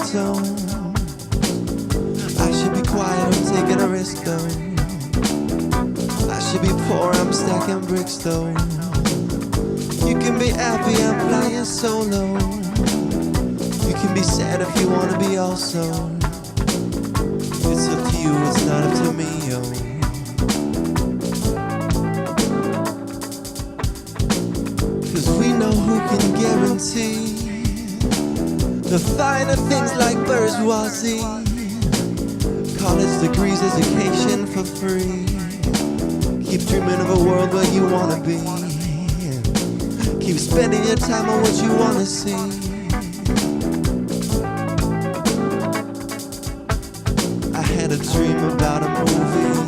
monotone. I should be quiet, I'm taking a risk though. I should be poor, I'm stacking bricks though. You can be happy, I'm flying solo. You can be sad if you wanna be also. It's up to you, it's not up to me, yo. Cause we know who can guarantee the finer things like bourgeoisie, college degrees, education for free. Keep dreaming of a world where you wanna be. Keep spending your time on what you wanna see. I had a dream about a movie.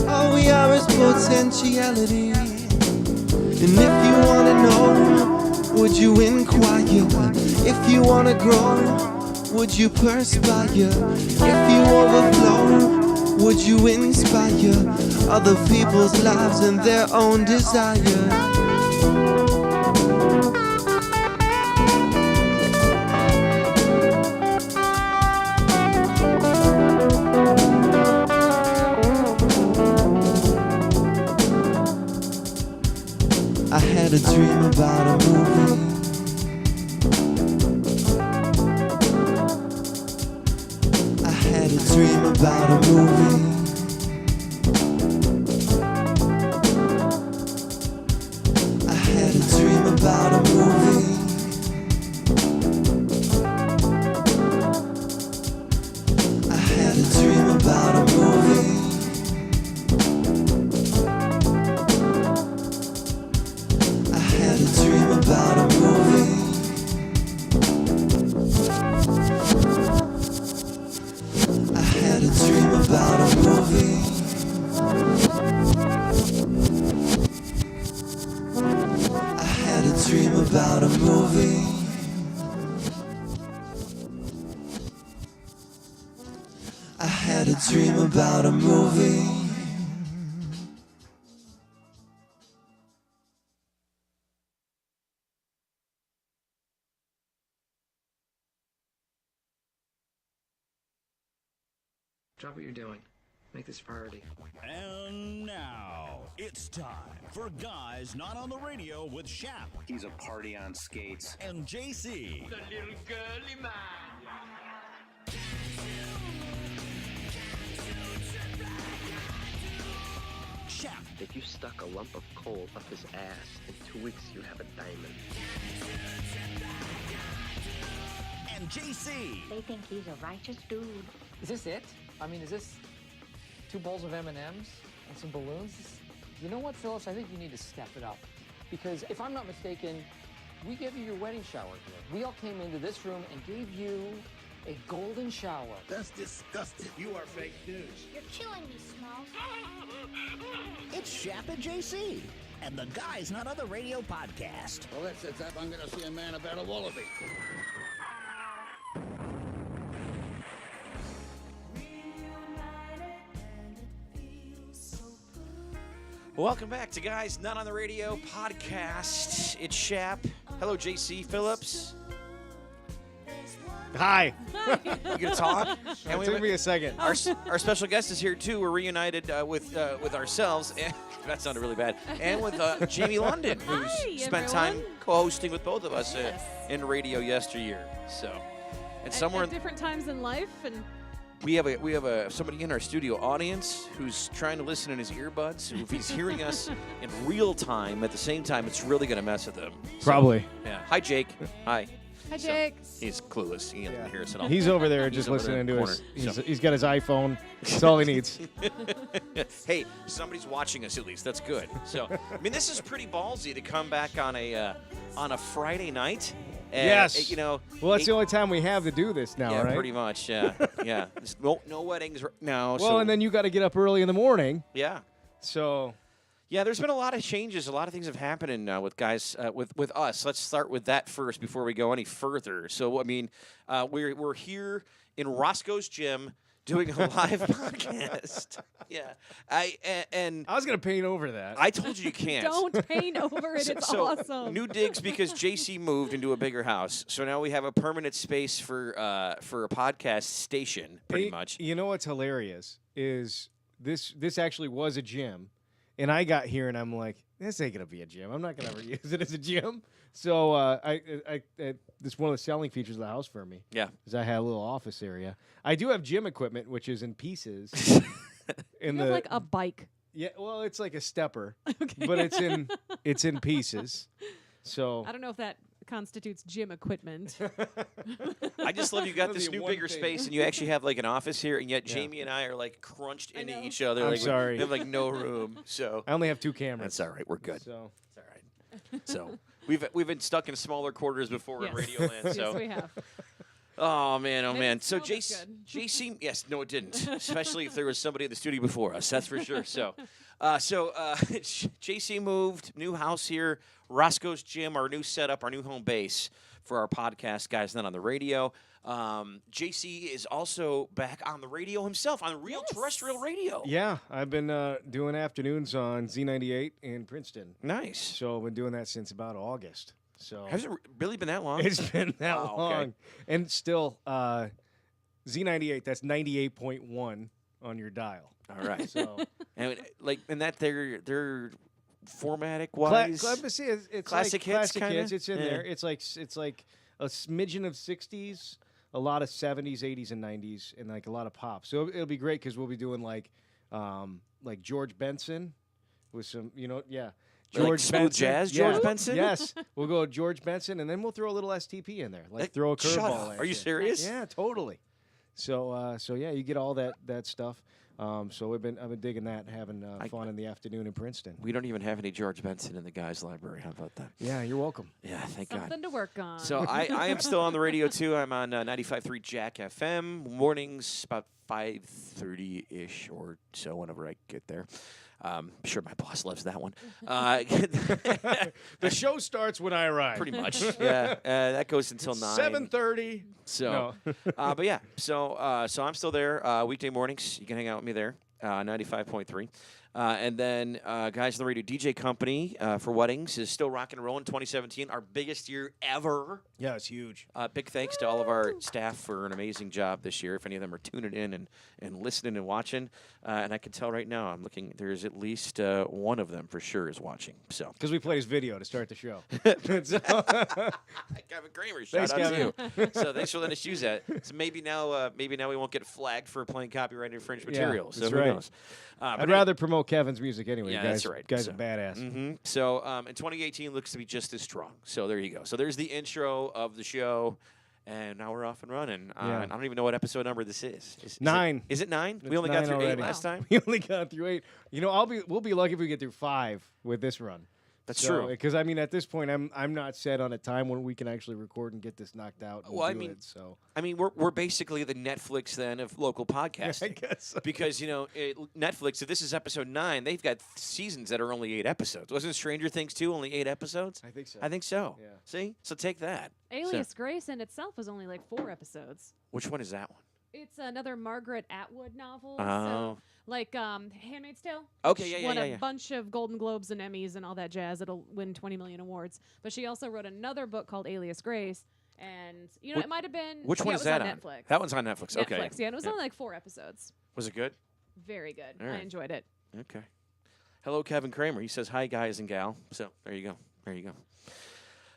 All we are is potentiality. And if you wanna know, would you inquire? If you wanna grow, would you perspire? If you overflow, would you inspire other people's lives and their own desire? I had a dream about a movie. I had a dream about a movie. I had a dream about a movie. I had a dream about a movie. I had a dream about a movie. I had a dream about a movie. I had a dream about a movie. I had a dream about a movie. Drop what you're doing. Make this a priority. And now, it's time for Guys Not on the Radio with Shap He's a party on skates. and JC. The little girly man. Shap If you stuck a lump of coal up his ass, in 2 weeks you have a diamond. and JC. They think he's a righteous dude. Is this it? I mean, is this 2 bowls of M&Ms and some balloons? You know what, Phyllis? I think you need to step it up. Because if I'm not mistaken, we gave you your wedding shower here. We all came into this room and gave you a golden shower. That's disgusting. You are fake news. You're killing me, Smalls. It's Shap and JC and the Guys Not on the Radio podcast. Well, that sets up. I'm going to see a man about a wallaby. Welcome back to Guys Not on the Radio podcast. It's Shap. Hello, JC Phillips. Hi. You gonna talk? It took me a second. Our special guest is here too. We're reunited with ourselves. And, that sounded really bad. And with Jamie London, who's spent time co-hosting with both of us in radio yesteryear. So, and somewhere at different times in life, and we have somebody in our studio audience who's trying to listen in his earbuds. So if he's hearing us in real time at the same time, it's really gonna mess with him. So, Probably. yeah. Hi, Jake. Hi. Hi, Jake. He's clueless. He doesn't hear us at all. He's over there He's just over there listening in the to corner, us. so. He's got his iPhone. That's all he needs. Hey, somebody's watching us at least. That's good. So, I mean, this is pretty ballsy to come back on a Friday night. And, Yes. You know. Well, that's the only time we have to do this now, yeah, right? pretty much. Yeah. Yeah. There's no weddings now. Well, so, and then you got to get up early in the morning. Yeah. So. Yeah, there's been a lot of changes. A lot of things have happened with guys, with us. Let's start with that first before we go any further. So, I mean, we're here in Roscoe's gym doing a live podcast. Yeah, I was gonna paint over that. I told you can't. Don't paint over it. It's awesome. New digs because JC moved into a bigger house, so now we have a permanent space for a podcast station, pretty much. You know what's hilarious is this actually was a gym. And I got here, and I'm like, this ain't going to be a gym. I'm not going to ever use it as a gym. So this is one of the selling features of the house for me. Yeah. Because I had a little office area. I do have gym equipment, which is in pieces. You have like a bike. Yeah, well, it's like a stepper. Okay. But it's in pieces. So I don't know if that constitutes gym equipment. I just love you got this new bigger thing. space, and you actually have like an office here, and yet Jamie and I are like crunched into each other. I'm like sorry. We have like no room. So I only have 2 cameras. That's all right. We're good. So it's all right. So we've been stuck in smaller quarters before in Radio Land. So Yes, we have. Oh man, oh Maybe man. it So smelled as good. JC, yes, no, it didn't. Especially if there was somebody in the studio before us. That's for sure. So, JC moved, new house here, Roscoe's gym, our new setup, our new home base for our podcast, guys. Not on the radio. JC is also back on the radio himself, on real terrestrial radio. yeah, I've been doing afternoons on Z98 in Princeton. Nice. So I've been doing that since about August. So Has it really been that long? It's been that Wow, long. okay. And still, Z98, that's 98.1 on your dial. All right. So and that they're formatic wise. It's classic like hits, classic kinda? hits. It's in Yeah. there. It's like a smidgen of 60s, a lot of 70s, 80s, and 90s, and like a lot of pop. So it'll be great because we'll be doing like George Benson with some, Like smooth jazz, George Benson? Yes. We'll go George Benson, and then we'll throw a little STP in there. Like throw a Shut curveball up. at Are you serious? Yeah, totally. So yeah, you get all that stuff. So I've been digging that, having fun in the afternoon in Princeton. We don't even have any George Benson in the guys' library. How about that? Yeah, you're welcome. Yeah, thank Something God. to work on. So I am still on the radio too. I'm on 95.3 Jack FM mornings about 5:30-ish or so whenever I get there. I'm sure my boss loves that one. The show starts when I arrive. Pretty much. Yeah, that goes until 9. 7:30. So, but yeah. So I'm still there weekday mornings. You can hang out with me there. 95.3. And then guys on the radio DJ company for weddings is still rocking and rolling. 2017, our biggest year ever. Yeah, it's huge. Big thanks to all of our staff for an amazing job this year. If any of them are tuning in and listening and watching, and I can tell right now, I'm looking. There's at least one of them for sure is watching. So Because we play his video to start the show. Kevin Kramer, shout Thanks, out to Kevin. you. So thanks for letting us use that. So maybe now we won't get flagged for playing copyright infringed material. So that's who right. knows? I'd rather promote Kevin's music anyway. Yeah, guys, that's right. Guy's So- a badass. Mm-hmm. So, and 2018 looks to be just as strong. So there you go. So there's the intro of the show, and now we're off and running. Yeah. I don't even know what episode number this is. Is 9. Is it 9? We It's only 9 got through 8 already. last time. We only got through 8. We'll be lucky if we get through 5 with this run. That's true. Because I mean, at this point, I'm not set on a time when we can actually record and get this knocked out. And Well, I do mean, it, so I mean, we're basically the Netflix then of local podcasting. I guess so. Because Netflix, if this is episode 9, they've got seasons that are only 8 episodes. Wasn't Stranger Things 2 only 8 episodes? I think so. I think so. Yeah. See, so take that. Alias Grace in itself was only like 4 episodes. Which one is that one? It's another Margaret Atwood novel. Oh. So, like Handmaid's Tale. Okay, which yeah, won yeah. a bunch of Golden Globes and Emmys and all that jazz. It'll win 20 million awards. But she also wrote another book called Alias Grace. And, it might have been... Which one yeah, is it was that on on? Netflix. That one's on Netflix. Okay. Netflix, yeah. And it was only like 4 episodes. Was it good? Very good. All right. I enjoyed it. Okay. Hello, Kevin Kramer. He says, hi, guys and gal. So there you go. There you go.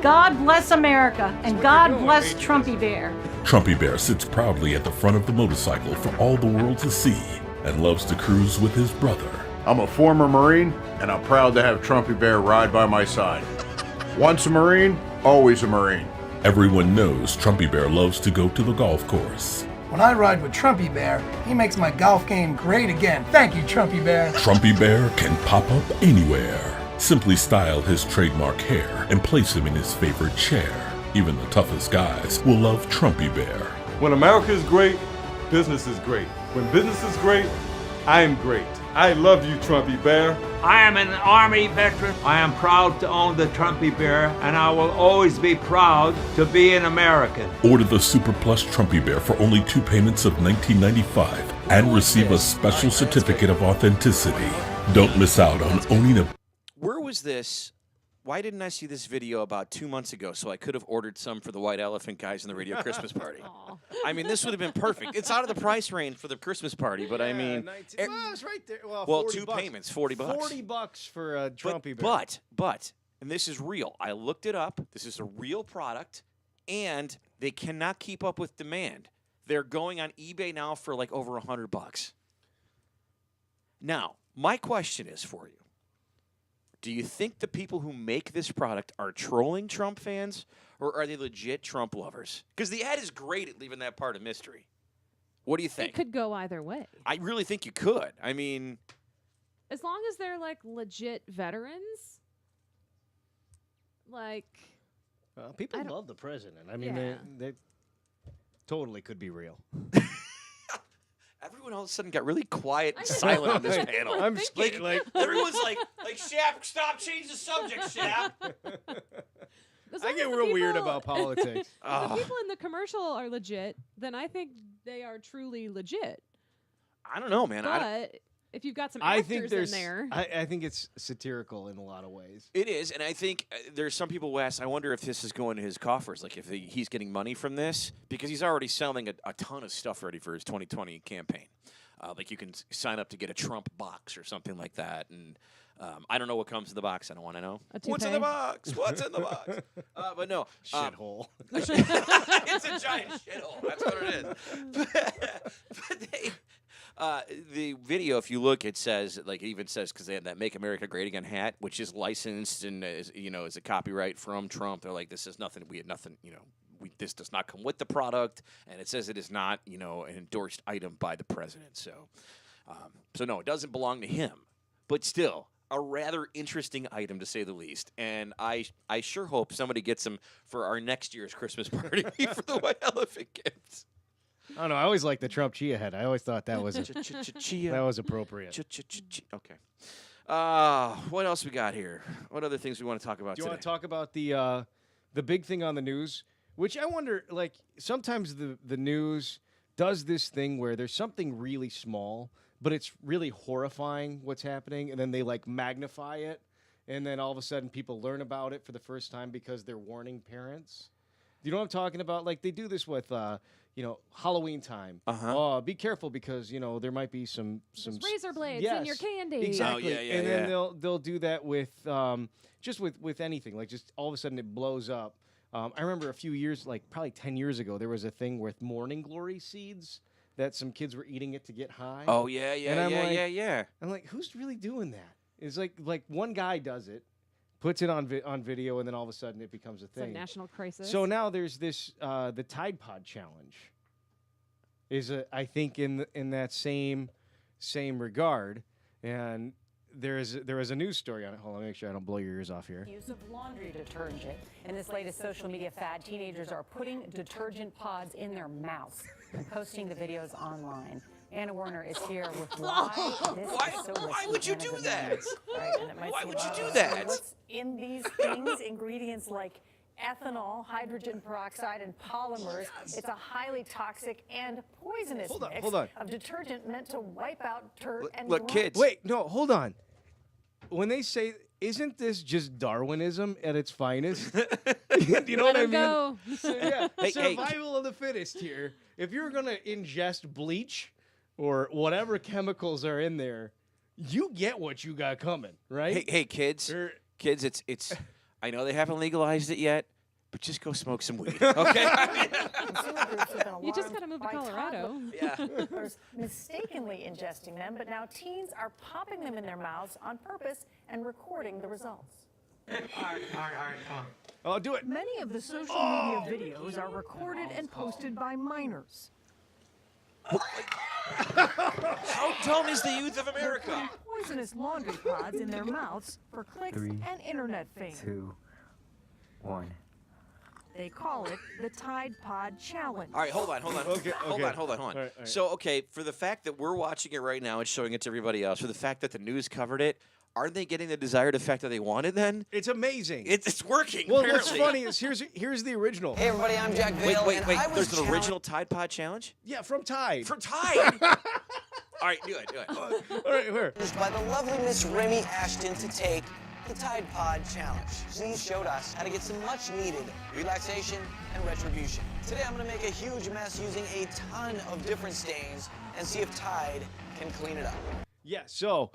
God bless America, and God bless Trumpy Bear. Trumpy Bear sits proudly at the front of the motorcycle for all the world to see and loves to cruise with his brother. I'm a former Marine, and I'm proud to have Trumpy Bear ride by my side. Once a Marine, always a Marine. Everyone knows Trumpy Bear loves to go to the golf course. When I ride with Trumpy Bear, he makes my golf game great again. Thank you, Trumpy Bear. Trumpy Bear can pop up anywhere. Simply style his trademark hair and place him in his favorite chair. Even the toughest guys will love Trumpy Bear. When America is great, business is great. When business is great, I am great. I love you, Trumpy Bear. I am an Army veteran. I am proud to own the Trumpy Bear, and I will always be proud to be an American. Order the Super Plush Trumpy Bear for only 2 payments of $19.95 and receive a special certificate of authenticity. Don't miss out on owning a... Where was this? Why didn't I see this video about 2 months ago so I could have ordered some for the White Elephant guys in the radio Christmas party? I mean, this would have been perfect. It's out of the price range for the Christmas party, but I mean... well, it's right there. Well, well, 40 2 bucks. payments, $40. $40 for a Trumpy Bear. But, and this is real. I looked it up. This is a real product, and they cannot keep up with demand. They're going on eBay now for like over $100. Now, my question is for you. Do you think the people who make this product are trolling Trump fans, or are they legit Trump lovers? Because the ad is great at leaving that part of mystery. What do you think? It could go either way. I really think you could. I mean... As long as they're, like, legit veterans, like... People love the president. I mean, they totally could be real. Everyone all of a sudden got really quiet and silent on this panel. I'm scared. Like everyone's like, Shap, stop, change the subject, Shap. I get real weird about politics. If the people in the commercial are legit, then I think they are truly legit. I don't know, man. But if you've got some actors in there, I think it's satirical in a lot of ways. It is, and I think there's some people who ask, I wonder if this is going to his coffers, like if he's getting money from this, because he's already selling a ton of stuff ready for his 2020 campaign. Like you can sign up to get a Trump box or something like that, and I don't know what comes in the box. I don't want to know. What's in the box? What's in the box? But no. Shithole. It's a giant shithole. That's what it is. But the video, if you look, it says, like, it even says, because they have that "Make America Great Again" hat, which is licensed and is a copyright from Trump. They're like, this is nothing. We had nothing. This does not come with the product, and it says it is not, an endorsed item by the president. So no, it doesn't belong to him. But still, a rather interesting item to say the least. And I sure hope somebody gets them for our next year's Christmas party for the White Elephant gifts. I don't know. I always liked the Trump chia head. I always thought that was chia. That was appropriate. Okay. What else we got here? What other things we want to talk about Do you today? want to talk about the big thing on the news? Which I wonder, like, sometimes the news does this thing where there's something really small, but it's really horrifying what's happening, and then they, like, magnify it, and then all of a sudden people learn about it for the first time because they're warning parents. Do you know what I'm talking about? Like, they do this with, Halloween time. Oh, be careful because, there might be some razor blades in your candy. Exactly. Oh, yeah, and then they'll do that with just with anything. Like, just all of a sudden it blows up. I remember a few years, like probably 10 years ago, there was a thing with morning glory seeds that some kids were eating it to get high. Oh, yeah. I'm like, who's really doing that? It's like one guy does it, puts it on video, and then all of a sudden it becomes a thing. It's a national crisis. So now there's this the Tide Pod Challenge is I think in that same regard, and there is a news story on it. Hold on, make sure I don't blow your ears off here. Use of laundry detergent. In this latest social media fad, teenagers are putting detergent pods in their mouths and posting the videos online. Anna Werner is here with why this is so risky. Why would you do that? Why would you do So that? what's in these things? Ingredients like ethanol, hydrogen peroxide, and polymers. It's a highly toxic and poisonous mix hold on. of detergent meant to wipe out dirt and Look, grime. kids. Wait, no, hold on. When they say, isn't this just Darwinism at its finest? You know what I mean? Go. So, yeah, Hey, survival of the fittest here. If you're going to ingest bleach or whatever chemicals are in there, you get what you got coming, right? Hey, kids. Kids, it's I know they haven't legalized it yet, but just go smoke some weed, okay? You just got to move to Colorado. Yeah. Mistakenly ingesting them, but now teens are popping them in their mouths on purpose and recording the results. Oh, do it. Many of the social media videos are recorded and posted by minors. How dumb is the youth of America? Poisonous laundry pods in their mouths for clicks and internet fame. 2, 1. They call it the Tide Pod Challenge. All right, hold on. Okay. Hold on. All right. So, okay, for the fact that we're watching it right now and showing it to everybody else, for the fact that the news covered it, aren't they getting the desired effect that they wanted then? It's amazing. It's working, Well, apparently. what's funny is here's the original. Hey everybody, I'm Jack Vale. Wait. and I was There's an original Tide Pod challenge? Yeah, from Tide. From Tide? All right, do it. All right, here. by the lovely Miss Remy Ashton to take the Tide Pod Challenge. She showed us how to get some much needed relaxation and retribution. Today I'm going to make a huge mess using a ton of different stains and see if Tide can clean it up. Yeah, so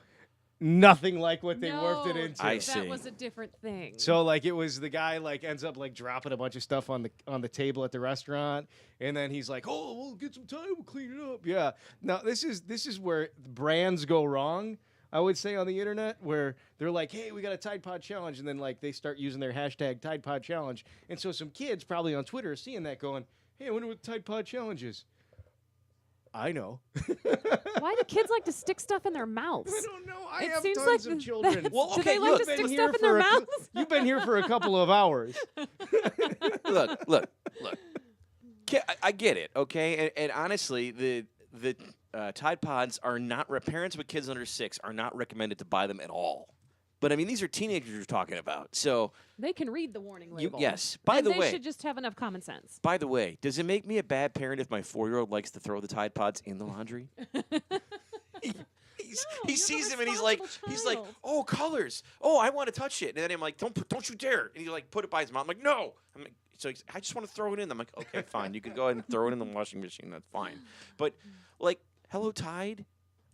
nothing like what they worked it into. I see. That was a different thing. So like it was the guy like ends up like dropping a bunch of stuff on the table at the restaurant, and then he's like, "Oh, we'll get some time, we'll clean it up." Yeah. Now this is where brands go wrong, I would say, on the internet, where they're like, "Hey, we got a Tide Pod challenge," and then like they start using their hashtag Tide Pod challenge, and so some kids probably on Twitter are seeing that going, "Hey, I wonder what the Tide Pod challenge is." I know. Why do kids like to stick stuff in their mouths? I don't know. I It have seems tons like of children. do they like to stick stuff in their mouths? You've been here for a couple of hours. Look. I get it, okay? And honestly, the Tide Pods are not, parents with kids under 6 are not recommended to buy them at all. But, I mean, these are teenagers you're talking about, so... They can read the warning label. Yes. By the way... they should just have enough common sense. By the way, does it make me a bad parent if my 4-year-old likes to throw the Tide Pods in the laundry? He sees them and he's like, "Oh, colors. Oh, I want to touch it." And then I'm like, "Don't you dare!" And he's like, "Put it by his mouth." I'm like, "No." I'm like, I just want to throw it in. I'm like, "Okay, fine. You can go ahead and throw it in the washing machine. That's fine." But like, hello Tide.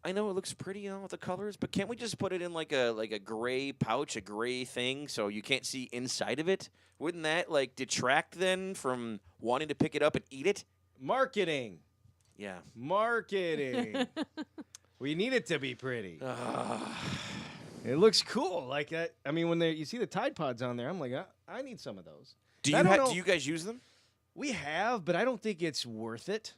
I know it looks pretty, with the colors, but can't we just put it in like a gray pouch, a gray thing, so you can't see inside of it? Wouldn't that like detract then from wanting to pick it up and eat it? Marketing. Yeah. Marketing. We need it to be pretty. It looks cool. Like I mean, when you see the Tide Pods on there, I'm like, I need some of those. Do you guys use them? We have, but I don't think it's worth it.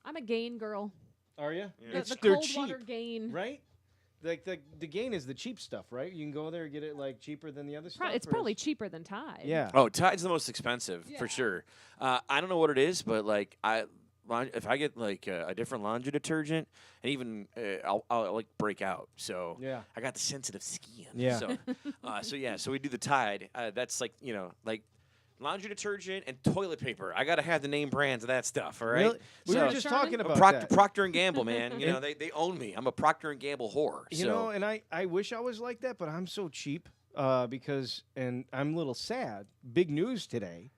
I'm a Gain girl. Are you? Yeah. They're cold cheap, water Gain. right? Like the Gain is the cheap stuff, right? You can go there and get it like cheaper than the other stuff. It's probably cheaper than Tide. Yeah. Oh, Tide's the most expensive for sure. I don't know what it is, but like if I get like a different laundry detergent, and even I'll like break out. So yeah, I got the sensitive skin. Yeah. So we do the Tide. That's like like laundry detergent and toilet paper. I got to have the name brands of that stuff. All right. Really? We were just talking about that. Procter and Gamble, man. You know they own me. I'm a Procter and Gamble whore. You know, and I wish I was like that, but I'm so cheap because I'm a little sad. Big news today.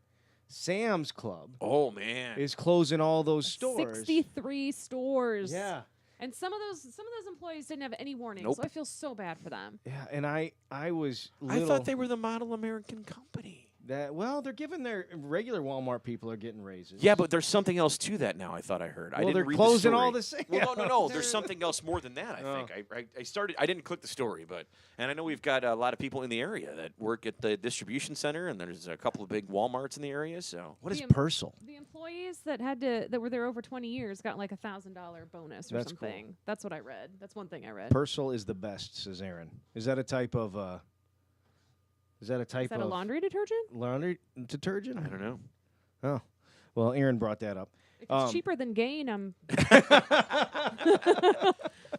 Sam's Club. Oh man, is closing all those stores. 63 stores. Yeah. And some of those employees didn't have any warning, Nope. so I feel so bad for them. Yeah, and I was. I thought they were the model American company. They're giving their regular Walmart people are getting raises. Yeah, but there's something else to that now. I thought I heard. I Well, didn't they're read closing the story. all the same. Well, no. There's something else more than that. I think. I started. I didn't click the story, and I know we've got a lot of people in the area that work at the distribution center, and there's a couple of big WalMarts in the area. So what is Purcell? The employees that were there over 20 years got like $1,000 bonus or That's cool. something. That's what I read. That's one thing I read. Purcell is the best, says Aaron. Is that a type of? Is that a laundry detergent? Laundry detergent? I don't know. Oh, well, Aaron brought that up. If it's cheaper than Gain, I'm.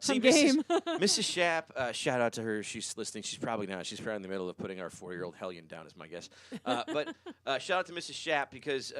See, I'm game. Mrs. Shapp, shout out to her. She's listening. She's probably not. She's probably in the middle of putting our 4-year-old hellion down, is my guess. But shout out to Mrs. Shapp because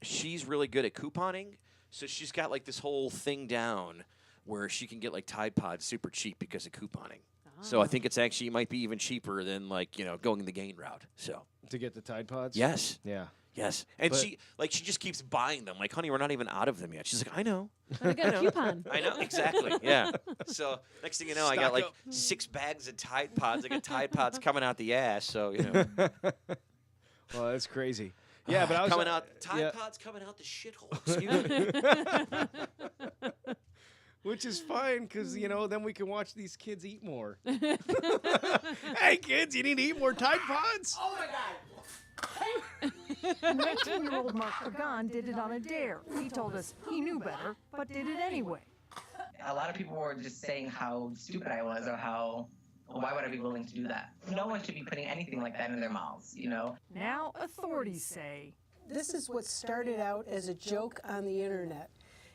she's really good at couponing. So she's got like this whole thing down where she can get like Tide Pods super cheap because of couponing. So I think it might be even cheaper than like going the Gain route. So to get the Tide Pods. Yes. Yeah. Yes, and But- she just keeps buying them. Like, honey, we're not even out of them yet. She's like, I know. I got a coupon. I know, exactly. Yeah. So next thing you know, I got Stock like up. 6 bags of Tide Pods. I got Tide Pods coming out the ass. So you know, Well, that's crazy. Yeah, but I was coming out Tide yeah. Pods coming out the shithole. Excuse me. Which is fine because, then we can watch these kids eat more. Hey, kids, you need to eat more Tide Pods? Oh my God. 19-year-old Mark Pagan did it on a dare. He told us he knew better, but did it anyway. A lot of people were just saying how stupid I was or why would I be willing to do that? No one should be putting anything like that in their mouths, Now authorities say This is what started out as a joke on the internet,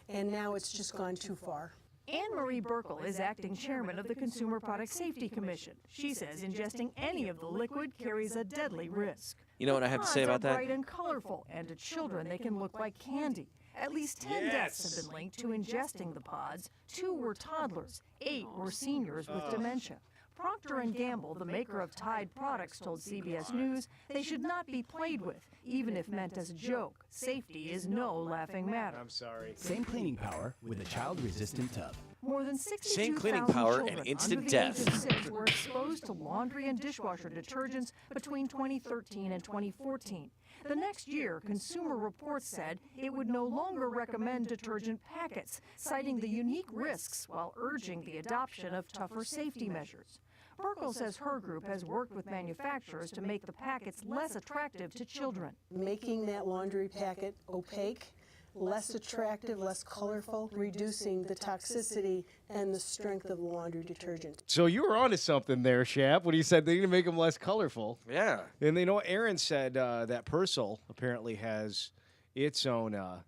and now it's just gone too far. Anne-Marie Burkle is acting chairman of the Consumer Product Safety Commission. She says ingesting any of the liquid carries a deadly risk. You know what I have to say about Pods are that? bright and colorful, and to children they can look like candy. At least 10 deaths have been linked to ingesting the pods. 2 were toddlers, 8 were seniors with dementia. Procter & Gamble, the maker of Tide products, told CBS News they should not be played with, even if meant as a joke. Safety is no laughing matter. I'm sorry. Same cleaning power with a child-resistant tub. More than Same 62,000 cleaning power and children instant under death. the age of 6 were exposed to laundry and dishwasher detergents between 2013 and 2014. The next year, Consumer Reports said it would no longer recommend detergent packets, citing the unique risks while urging the adoption of tougher safety measures. Burkle says her group has worked with manufacturers to make the packets less attractive to children. Making that laundry packet opaque, less attractive, less colorful, reducing the toxicity and the strength of the laundry detergent. So you were onto something there, Shap, when you said they need to make them less colorful. Yeah. And you know what Aaron said that Persil apparently has its own own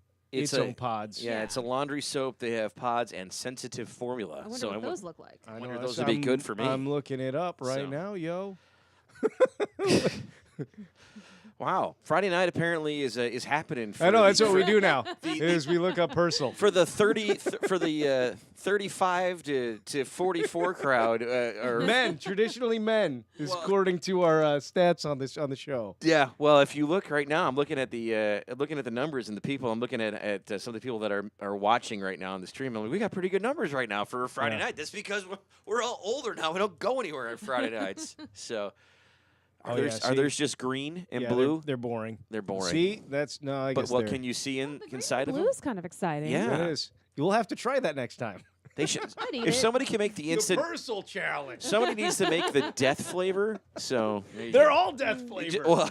pods. Yeah, it's a laundry soap. They have pods and sensitive formula. I wonder what those look like. I wonder if those would be good for me. I'm looking it up right So. now, yo. Wow, Friday night apparently is happening. For I know that's the- what we do now. The- is we look up Persil for the 35 to 44 crowd. Or men, traditionally men, is according to our stats on the show. Yeah, well, if you look right now, I'm looking at the numbers and the people. I'm looking at some of the people that are watching right now on the stream. I'm like, we got pretty good numbers right now for Friday night. That's because we're all older now. We don't go anywhere on Friday nights. So. Are theirs just green and blue? They're boring. They're boring. See, that's no. I But guess what they're- can you see inside of them? Blue's kind of exciting. Yeah. It is. You'll have to try that next time. They should. I'd eat If it. somebody can make the instant, Persil challenge. somebody needs to make the death flavor. So there you They're go. all death flavor. Well,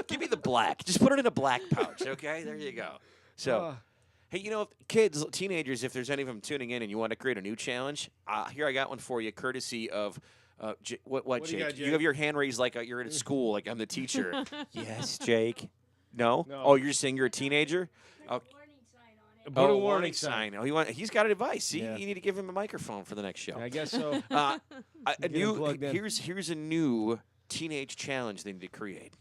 give me the black. Just put it in a black pouch. Okay, there you go. So. Hey, kids, teenagers, if there's any of them tuning in and you want to create a new challenge, here I got one for you, courtesy of what do you Jake? got, You Jake? have your hand raised like you're in school, like I'm the teacher. Yes, Jake. No? No. Oh, you're saying you're a teenager? Oh, Put a warning sign. Oh, he's got advice. See, Yeah. you need to give him a microphone for the next show. I guess so. Here's a new teenage challenge they need to create.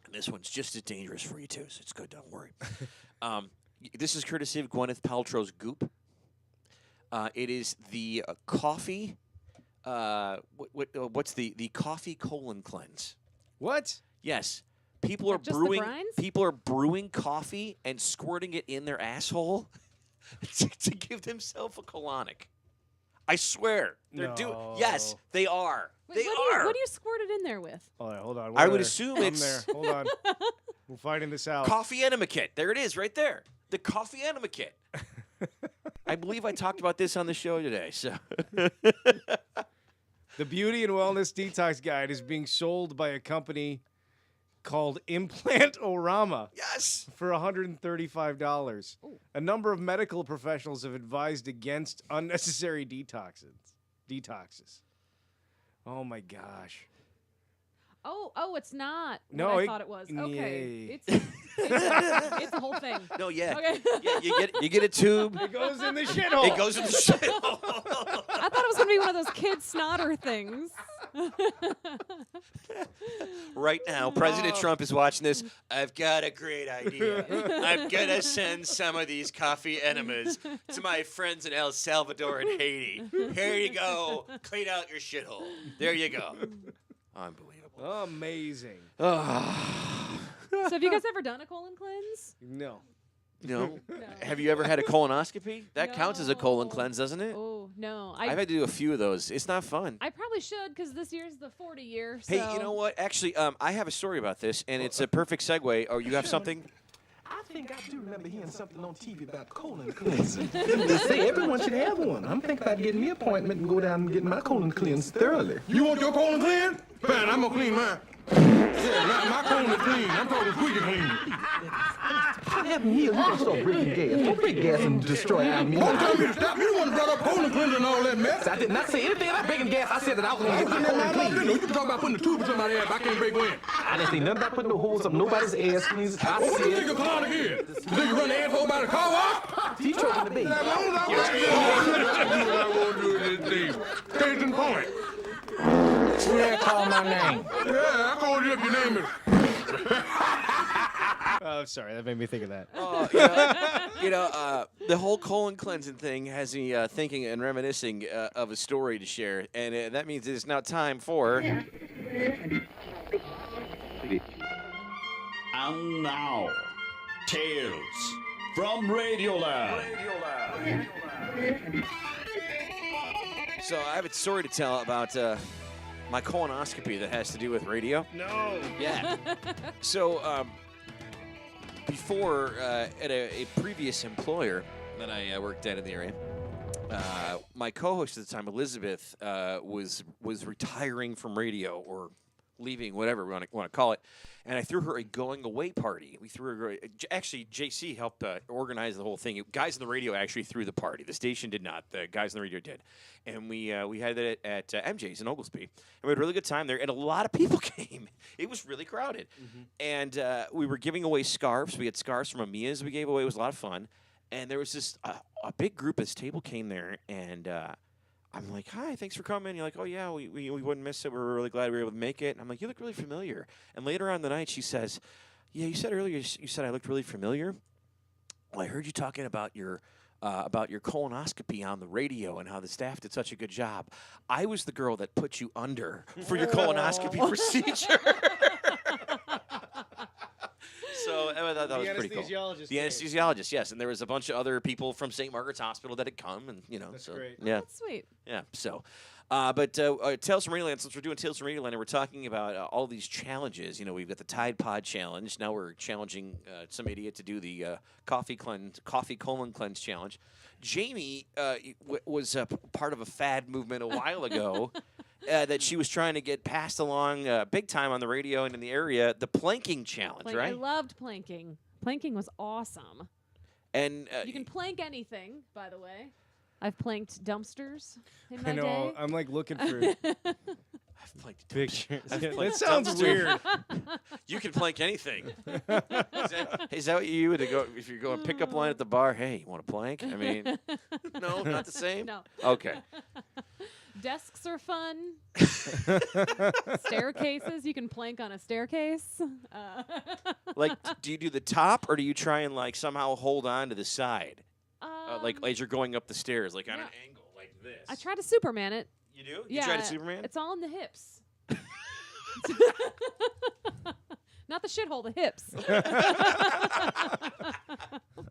And this one's just as dangerous for you too, so it's good. Don't worry. This is courtesy of Gwyneth Paltrow's Goop. It is the coffee. What's the coffee colon cleanse? What? Yes. People are Just the brewing. grinds? People are brewing coffee and squirting it in their asshole to give themselves a colonic. I swear, they're doing. Yes, they are. Wait, They are. What do you squirt it in there with? All right, hold on. I would Where? assume I'm it's- there. Hold on. We're finding this out. Coffee enema kit. There it is, right there. The coffee enema kit. I believe I talked about this on the show today. So. The Beauty and Wellness Detox Guide is being sold by a company called Implantorama. Yes. For $135. A number of medical professionals have advised against unnecessary detoxes. Oh my gosh. Oh, it's not No, what I it- thought it was. Yay. Okay. It's the whole thing. No, yeah. Okay. Yeah, you get a tube. It goes in the shithole. It goes in the shithole. I thought it was going to be one of those kid snotter things. Right now, President Trump is watching this. I've got a great idea. I'm going to send some of these coffee enemas to my friends in El Salvador and Haiti. Here you go. Clean out your shithole. There you go. Unbelievable. Amazing. Ah, So have you guys ever done a colon cleanse? No. No. Have you ever had a colonoscopy? That counts as a colon cleanse, doesn't it? Oh, no. I've had to do a few of those. It's not fun. I probably should because this year's the 40 year. Hey, you know what? Actually, I have a story about this, and it's a perfect segue. Oh, you have something? I think I do remember hearing something on TV about colon cleansing. They say everyone should have one. I'm thinking about getting me an appointment and go down and get my colon cleansed thoroughly. You want your colon clean? Fine, I'm gonna clean mine. Yeah, my colon is clean. I'm talking squeaky clean. What happened here? You gonna start breathing gas. Don't breathe gas and destroy our meat. Don't tell me to stop. You the one that brought up colon cleansing and all that mess. I did not say anything about breaking gas. I said that I was gonna get my colon cleansed. You can talk about putting a tube in somebody's ass. I can't break wind. I didn't say nothing about putting no holes up nobody's ass. Please. I What do you said. think of clown again? You think you run the asshole by the car wash? He's choking the baby. As long as I want to do this thing. Case in point. Who that called my name? Yeah, I called you up. Your name is. Oh, sorry. That made me think of that. The whole colon cleansing thing has me thinking and reminiscing of a story to share, and that means it's now time for. And now, Tales from Radioland. So I have a story to tell about my colonoscopy that has to do with radio. No. Yeah. So before, at a previous employer that I worked at in the area, my co-host at the time, Elizabeth, was retiring from radio or leaving, whatever we want to call it, and I threw her a going away party. We threw her actually JC helped organize the whole thing. Guys in the radio actually threw the party. The station did not. The guys in the radio did, and we had it at MJ's in Oglesby, and we had a really good time there. And a lot of people came. It was really crowded, and we were giving away scarves. We had scarves from Amia's we gave away. It was a lot of fun, and there was just a big group. This table came there, and I'm like, hi, thanks for coming. You're like, oh, yeah, we wouldn't miss it. We're really glad we were able to make it. And I'm like, you look really familiar. And later on in the night, she says, yeah, you said earlier, you said I looked really familiar. Well, I heard you talking about your colonoscopy on the radio and how the staff did such a good job. I was the girl that put you under for your colonoscopy procedure. So I thought that was pretty cool. The anesthesiologist, yes, and there was a bunch of other people from St. Margaret's Hospital that had come, and That's so great. yeah, That's sweet. yeah. So, but Tales from Radioland. Since we're doing Tales from Radioland, and we're talking about all these challenges. You know, we've got the Tide Pod challenge. Now we're challenging some idiot to do the coffee colon cleanse challenge. Jamie was part of a fad movement a while ago. That she was trying to get passed along big time on the radio and in the area, the planking challenge, right? I loved planking. Planking was awesome. And you can plank anything, by the way. I've planked dumpsters in my I know. day. I'm like looking for I've planked pictures. That sounds weird. You can plank anything. Is that what you would go if you're going pick up line at the bar? Hey, you want to plank? I mean, no, not the same. No. Okay. Desks are fun. Staircases, you can plank on a staircase. Like, do you do the top or do you try and like somehow hold on to the side, like as you're going up the stairs, like on an angle like this? I try to Superman it. You do? You try to Superman? It's all in the hips. Not the shithole, the hips.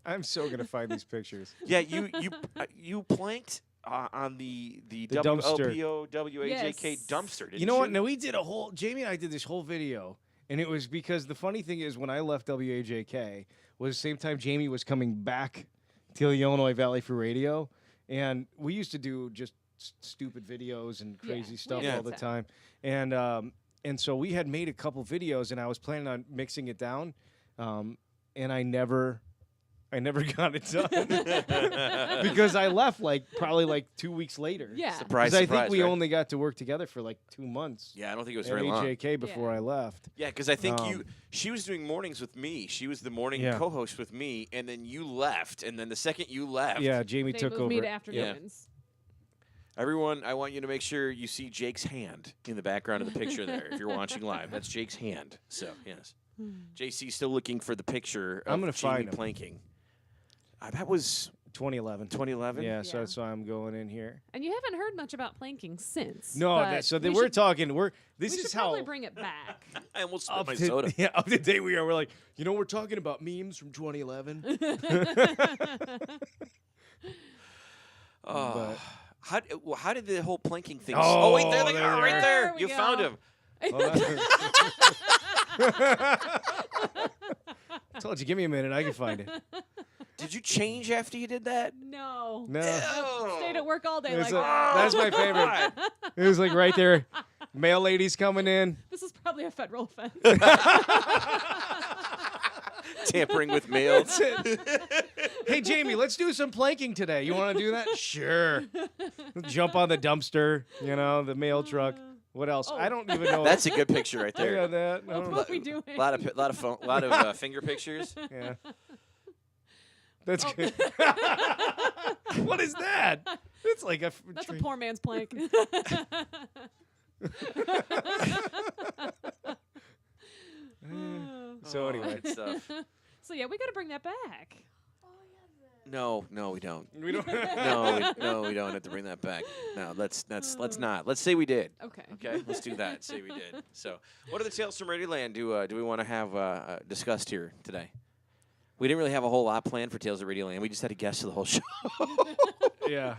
I'm so gonna find these pictures. Yeah, you planked on the dumpster. WOPOWAJK dumpster. Didn't You know what? No, we did Jamie and I did this whole video, and it was because the funny thing is when I left WAJK was the same time Jamie was coming back to the Illinois Valley for radio, and we used to do just stupid videos and crazy stuff all the time, and so we had made a couple videos, and I was planning on mixing it down, and I never got it done because I left probably 2 weeks later. Yeah, surprise! I think we only got to work together for 2 months. Yeah, I don't think it was at very long. AJK before I left. Yeah, because I think she was doing mornings with me. She was the morning co-host with me, and then you left. And then the second you left, Jamie took over. Me to afternoons. Everyone, I want you to make sure you see Jake's hand in the background of the picture there. If you're watching live, that's Jake's hand. So yes, JC's still looking for the picture of I'm gonna Jamie find him. planking. That was 2011. 2011? Yeah, so that's why I'm going in here. And you haven't heard much about planking since. No, but so we we're should- talking. we This should is how probably bring it back. I almost spilled up my to, soda. yeah, up to date we are. We're like, we're talking about memes from 2011. Oh, how did the whole planking thing? Oh, Wait, there they there are, they right are. there. There we You go. found him. I told you, give me a minute. I can find it. Did you change after you did that? No. No. Nope. Stayed at work all day It's like a- that. that's my favorite. It was like right there. Mail ladies coming in. This is probably a federal offense. Tampering with mail. That's it. Hey, Jamie, let's do some planking today. You want to do that? Sure. Jump on the dumpster, the mail truck. What else? I don't even know. That's a good picture right there. Yeah, that. I don't know. What are we doing? lot of finger pictures. Yeah. That's good. What is that? It's like a. That's a poor man's plank. So anyway. Good stuff. So yeah, we got to bring that back. No, we don't. We don't. No, we don't have to bring that back. No, let's not. Let's say we did. Okay. Okay. Let's do that. Say we did. So, what are the tales from Radioland do we want to have discussed here today? We didn't really have a whole lot planned for Tales of Radioland. We just had a guest for the whole show. Yeah.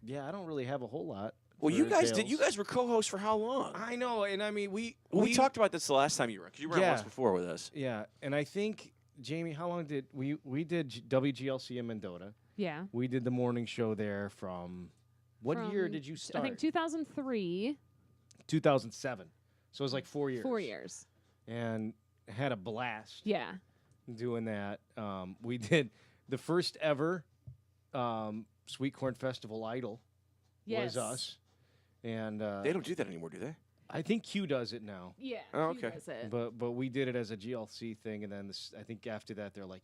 Yeah, I don't really have a whole lot. Well, for you guys tales. You guys were co-hosts for how long? I know, and I mean we talked about this the last time you were on, 'cause you were on once before with us. Yeah, and I think Jamie, how long did we did WGLC in Mendota? Yeah. We did the morning show there from what year From did you start? I think 2003. 2007. So it was like 4 years. 4 years. And had a blast. Yeah. Doing that. We did the first ever Sweet Corn Festival Idol. Yes. Was us. And They don't do that anymore, do they? I think Q does it now. Yeah. Oh, Q okay. does it. But we did it as a GLC thing, and then I think after that they're like,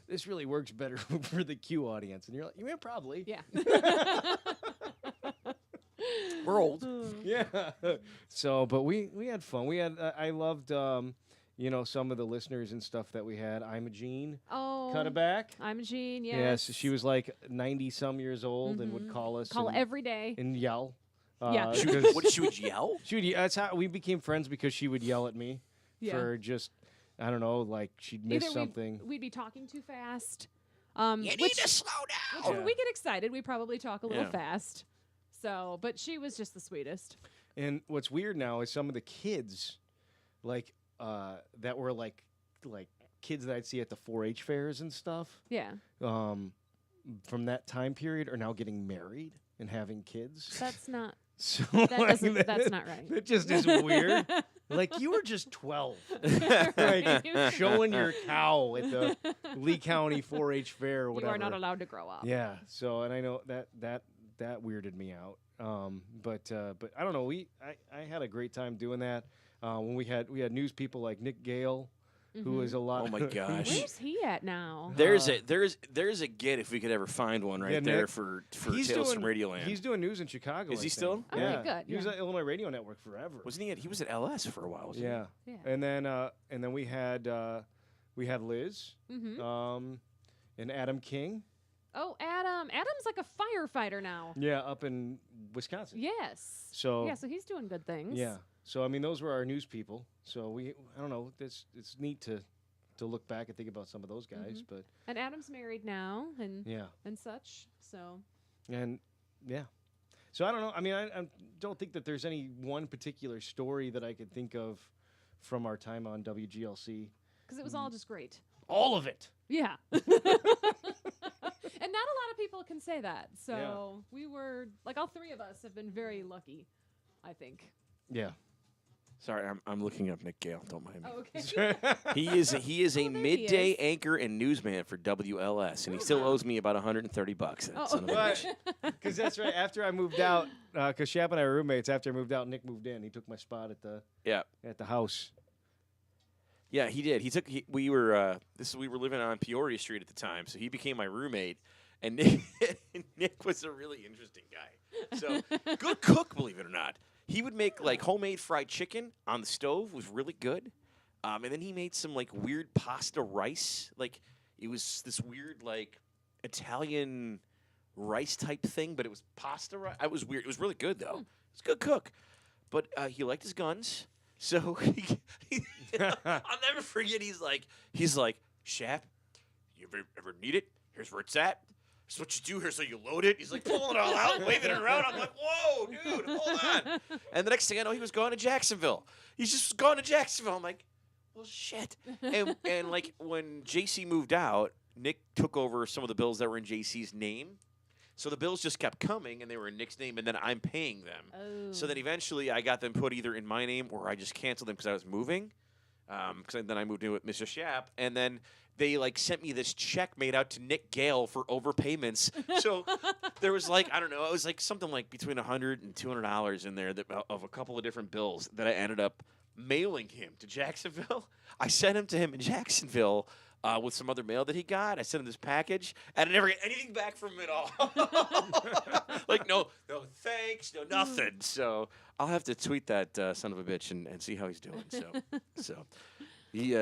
this really works better for the Q audience, and you're like, yeah, probably. Yeah. We're old. Yeah. So, but we had fun. We had I loved some of the listeners and stuff that we had. I'm a Jean. Oh. Cut it back. I'm a Jean. Yes. Yes, she was like 90 some years old and would call us. Call and, every day. and yell. Yeah. She would yell? That's how we became friends, because she would yell at me Yeah. for just, I don't know, like she'd miss Either something. We'd be talking too fast. You need to slow down. Which when we get excited, we probably talk a little Yeah. fast. So, but she was just the sweetest. And what's weird now is some of the kids, like that were like kids that I'd see at the 4-H fairs and stuff. Yeah. From that time period are now getting married and having kids. That's not. So That's not right. That just is weird. Like, you were just 12, like showing your cow at the Lee County 4-H fair or You whatever. are not allowed to grow up. Yeah. So, and I know that weirded me out. But I don't know. I had a great time doing that. When we had news people like Nick Gale, who was a lot. Oh my gosh. Where's he at now? There's a get if we could ever find one right Yeah, there Nick, for he's Tales doing- from Radioland. He's doing news in Chicago. Is I he think. still? Okay, Yeah. good, He was yeah. at Illinois Radio Network forever. Wasn't he? He was at LS for a while. Wasn't Yeah. Yeah. And then we had Liz, Mhm. and Adam King. Oh, Adam. Adam's like a firefighter now. Yeah, up in Wisconsin. Yes. So yeah, so he's doing good things. Yeah. So I mean, those were our news people. So I don't know. It's neat to look back and think about some of those guys, but And Adam's married now, and Yeah. and such. So. and yeah. So I don't know. I mean, I don't think that there's any one particular story that I could think of from our time on WGLC. Because it was all just great. All of it. Yeah. And not a lot of people can say that. So we were, like, all three of us have been very lucky, I think. Yeah. Sorry, I'm looking up Nick Gale. Don't mind me. Oh, okay. He is a there he midday is. anchor and newsman for WLS, and he still owes me about $130. That son of a bitch. Because that's right. After I moved out, because Shap and I were roommates. After I moved out, Nick moved in. He took my spot at the house. Yeah, he did. We were living on Peoria Street at the time, so he became my roommate. And Nick was a really interesting guy. So good cook, believe it or not. He would make like homemade fried chicken on the stove, was really good. And then he made some like weird pasta rice. Like it was this weird like Italian rice type thing, but it was pasta rice. It was weird. It was really good though. He's a good cook, but he liked his guns. So I'll never forget. He's like, Shap, you ever need it? Here's where it's at. This is what you do here. So you load it. He's like pulling it all out, waving it around. I'm like, whoa, dude, hold on. And the next thing I know, he was going to Jacksonville. He's just gone to Jacksonville. I'm like, well, shit. And like when JC moved out, Nick took over some of the bills that were in JC's name. So the bills just kept coming, and they were in Nick's name, and then I'm paying them. Oh. So then eventually I got them put either in my name or I just canceled them because I was moving. Because then I moved in with Mr. Shap, and then they like sent me this check made out to Nick Gale for overpayments. So there was like, I don't know, it was like something like between $100 and $200 in there of a couple of different bills that I ended up mailing him to Jacksonville. I sent him to him in Jacksonville. With some other mail that he got. I sent him this package, and I never get anything back from him at all. Like, no thanks, no nothing. So I'll have to tweet that son of a bitch and see how he's doing. So he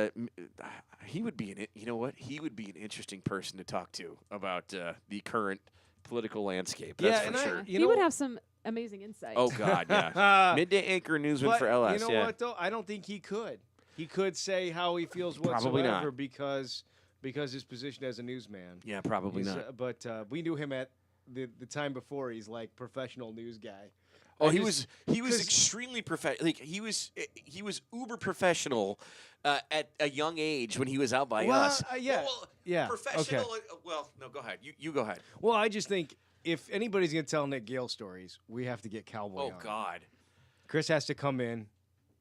would be you know what? He would be an interesting person to talk to about the current political landscape. That's for sure. He would have some amazing insight. Oh God, yeah. Midday anchor newsman for LS. You know what though? I don't think he could. He could say how he feels Probably whatsoever not. because his position as a newsman. Yeah, probably not. But we knew him at the time before. He's like professional news guy. Oh, he was extremely professional. Like he was uber professional at a young age when he was out by us. Yeah. Professional. Okay. Well, no, go ahead. You go ahead. Well, I just think if anybody's gonna tell Nick Gale stories, we have to get Cowboy. Oh on. God. Chris has to come in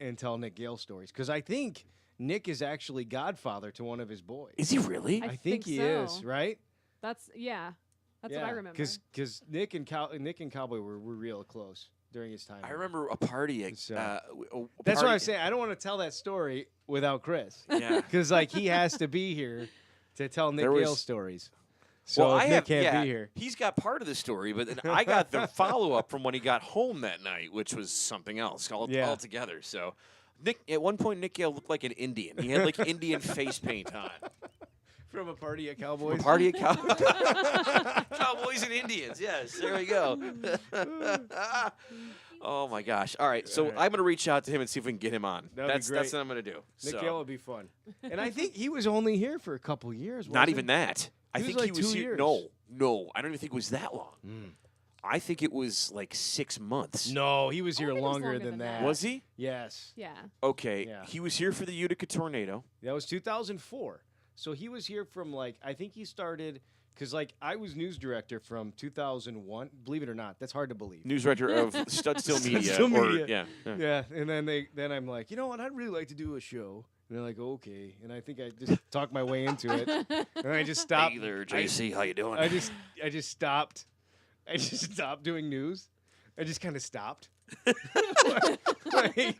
and tell Nick Gale stories because I think Nick is actually godfather to one of his boys. Is he really? I think he so. is, right? That's what I remember. Because Nick and Cowboy were real close during his time. I remember a party. That's what I'm saying. I don't want to tell that story without Chris. Yeah. Because like he has to be here to tell Nick Gale stories. So well, if Nick can't be here. He's got part of the story, but then I got the follow-up from when he got home that night, which was something else altogether. So, Nick, at one point, Nick Gale looked like an Indian. He had like Indian face paint on. From a party at Cowboys? A party at Cowboys and Indians, yes. There we go. Oh, my gosh. All right, so I'm going to reach out to him and see if we can get him on. That'd be great. That's what I'm going to do. Nick Gale would be fun. And I think he was only here for a couple years. Not even that. I He was think like he was 2 here. years. No, I don't even think it was that long. I think it was like 6 months. No, he was here think it was longer longer than than that. Was he? Yes. Yeah. Okay. Yeah. He was here for the Utica tornado. That was 2004. So he was here from I think he started, because I was news director from 2001. Believe it or not, that's hard to believe. News director of Studstill Media. Studstill Media. Yeah. And then I'm like, you know what? I'd really like to do a show. And they're like, okay. And I think I just talked my way into it. And I just stopped. Hey there, JC. How you doing? I just stopped. I just stopped doing news. I just kind of stopped. And